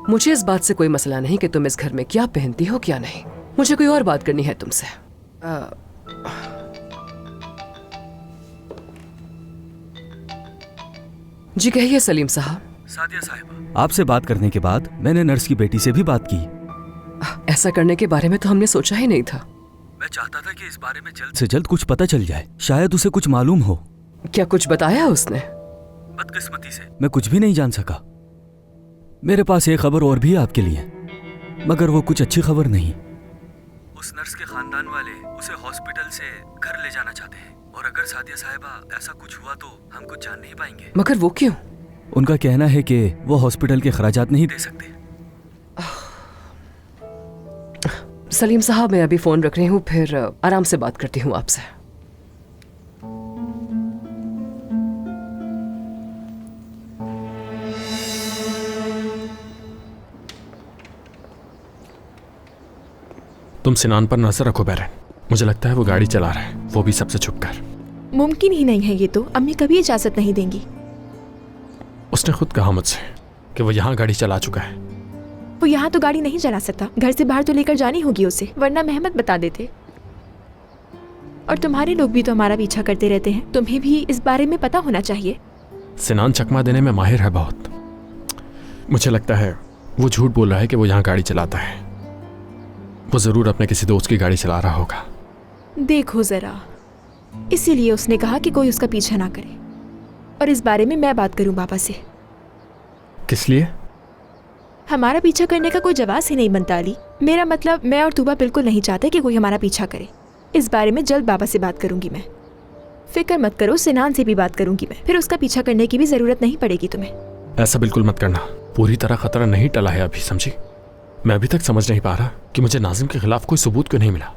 मुझे इस बात से कोई मसला नहीं कि तुम इस घर में क्या पहनती हो क्या नहीं। मुझे कोई और बात करनी है तुमसे। जी कहिए सलीम साहब। सादिया साहिबा, आपसे बात करने के बाद मैंने नर्स की बेटी से भी बात की। ऐसा करने के बारे में तो हमने सोचा ही नहीं था। मैं चाहता था कि इस बारे में जल्द से जल्द कुछ पता चल जाए, शायद उसे कुछ मालूम हो। क्या कुछ बताया उसने? बदकिस्मती से मैं कुछ भी नहीं जान सका। मेरे पास एक खबर और भी है आपके लिए, मगर वो कुछ अच्छी खबर नहीं। उस नर्स के खानदान वाले उसे हॉस्पिटल से घर ले जाना चाहते हैं, और अगर सादिया साहिबा ऐसा कुछ हुआ तो हम कुछ जान नहीं पाएंगे। मगर वो क्यों? उनका कहना है कि वो हॉस्पिटल के खर्चात नहीं दे सकते। सलीम साहब, मैं अभी फोन रख रही हूँ, फिर आराम से बात करती हूँ आपसे। तुम सिनान पर नजर रखो बैरन, मुझे लगता है वो गाड़ी चला रहा है, वो भी सबसे छुपकर। मुमकिन ही नहीं है ये तो, अम्मी कभी इजाजत नहीं देंगी। उसने खुद कहा मुझसे कि वो यहाँ गाड़ी चला चुका है। वो यहाँ तो गाड़ी नहीं चला सकता, घर से बाहर तो लेकर जानी होगी उसे, वरना मेहमत बता देते। और तुम्हारे लोग भी तो हमारा पीछा करते रहते हैं, तुम्हें भी इस बारे में पता होना चाहिए। सिनान चकमा देने में माहिर है बहुत। मुझे लगता है वो झूठ बोल रहा है कि वो यहाँ गाड़ी चलाता है। वो जरूर अपने किसी दोस्त की गाड़ी चला रहा होगा। देखो जरा, इसीलिए उसने कहा कि कोई उसका पीछा ना करे, और इस बारे में मैं बात करूं पापा से। किस लिए? हमारा पीछा करने का कोई जवाब ही नहीं बनता अली। मेरा मतलब, मैं और तूबा बिल्कुल नहीं चाहते कि कोई हमारा पीछा करे। इस बारे में जल्द बाबा से बात करूंगी मैं। फिक्र मत करो, सिनान से भी बात करूंगी मैं, फिर उसका पीछा करने की भी जरूरत नहीं पड़ेगी तुम्हें। ऐसा बिल्कुल मत करना, पूरी तरह खतरा नहीं टला है अभी, समझी? मैं अभी तक समझ नहीं पा रहा कि मुझे नाजिम के खिलाफ कोई सबूत क्यों नहीं मिला।